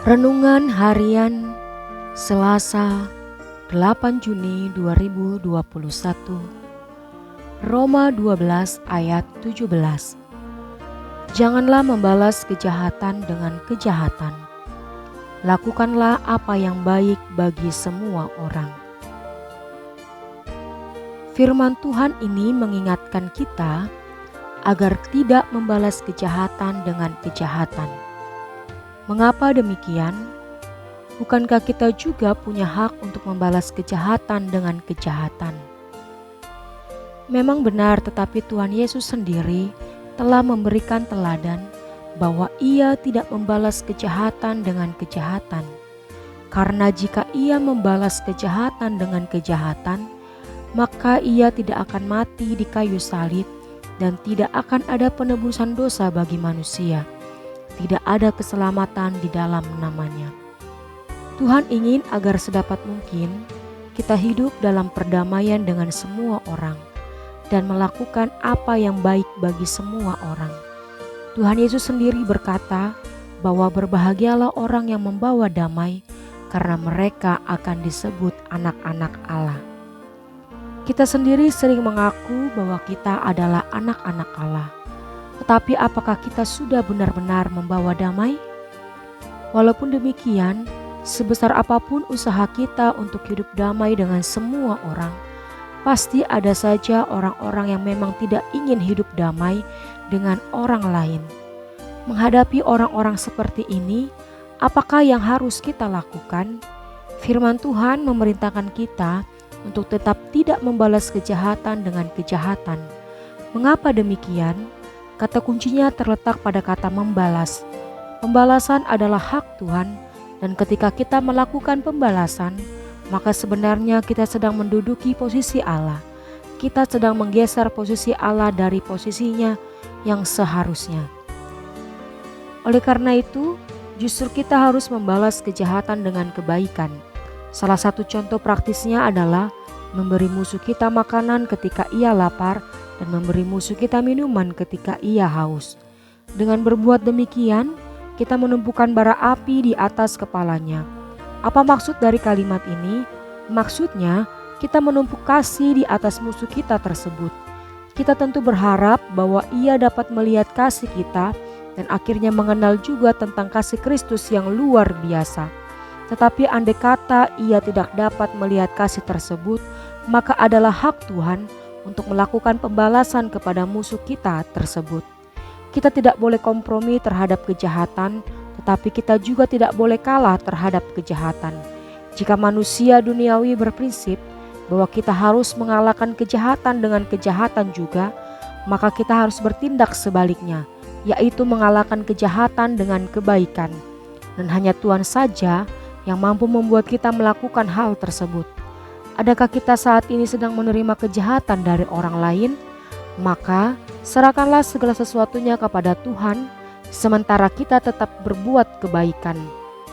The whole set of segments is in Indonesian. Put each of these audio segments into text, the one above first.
Renungan Harian Selasa 8 Juni 2021. Roma 12 ayat 17. Janganlah membalas kejahatan dengan kejahatan. Lakukanlah apa yang baik bagi semua orang. Firman Tuhan ini mengingatkan kita agar tidak membalas kejahatan dengan kejahatan. Mengapa demikian? Bukankah kita juga punya hak untuk membalas kejahatan dengan kejahatan? Memang benar, tetapi Tuhan Yesus sendiri telah memberikan teladan bahwa Ia tidak membalas kejahatan dengan kejahatan. Karena jika Ia membalas kejahatan dengan kejahatan, maka Ia tidak akan mati di kayu salib dan tidak akan ada penebusan dosa bagi manusia. Tidak ada keselamatan di dalam namanya. Tuhan ingin agar sedapat mungkin kita hidup dalam perdamaian dengan semua orang dan melakukan apa yang baik bagi semua orang. Tuhan Yesus sendiri berkata bahwa berbahagialah orang yang membawa damai karena mereka akan disebut anak-anak Allah. Kita sendiri sering mengaku bahwa kita adalah anak-anak Allah. Tetapi apakah kita sudah benar-benar membawa damai? Walaupun demikian, sebesar apapun usaha kita untuk hidup damai dengan semua orang, pasti ada saja orang-orang yang memang tidak ingin hidup damai dengan orang lain. Menghadapi orang-orang seperti ini, apakah yang harus kita lakukan? Firman Tuhan memerintahkan kita untuk tetap tidak membalas kejahatan dengan kejahatan. Mengapa demikian? Kata kuncinya terletak pada kata membalas. Pembalasan adalah hak Tuhan, dan ketika kita melakukan pembalasan, maka sebenarnya kita sedang menduduki posisi Allah. Kita sedang menggeser posisi Allah dari posisinya yang seharusnya. Oleh karena itu, justru kita harus membalas kejahatan dengan kebaikan. Salah satu contoh praktisnya adalah memberi musuh kita makanan ketika ia lapar dan memberi musuh kita minuman ketika ia haus. Dengan berbuat demikian, kita menumpukan bara api di atas kepalanya. Apa maksud dari kalimat ini? Maksudnya, kita menumpuk kasih di atas musuh kita tersebut. Kita tentu berharap bahwa ia dapat melihat kasih kita dan akhirnya mengenal juga tentang kasih Kristus yang luar biasa. Tetapi andai kata ia tidak dapat melihat kasih tersebut, maka adalah hak Tuhan untuk melakukan pembalasan kepada musuh kita tersebut. Kita tidak boleh kompromi terhadap kejahatan, tetapi kita juga tidak boleh kalah terhadap kejahatan. Jika manusia duniawi berprinsip bahwa kita harus mengalahkan kejahatan dengan kejahatan juga, maka kita harus bertindak sebaliknya, yaitu mengalahkan kejahatan dengan kebaikan. Dan hanya Tuhan saja yang mampu membuat kita melakukan hal tersebut. Adakah kita saat ini sedang menerima kejahatan dari orang lain? Maka serahkanlah segala sesuatunya kepada Tuhan, sementara kita tetap berbuat kebaikan.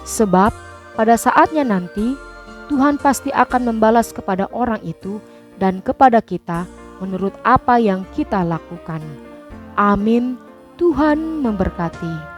Sebab pada saatnya nanti Tuhan pasti akan membalas kepada orang itu dan kepada kita menurut apa yang kita lakukan. Amin. Tuhan memberkati.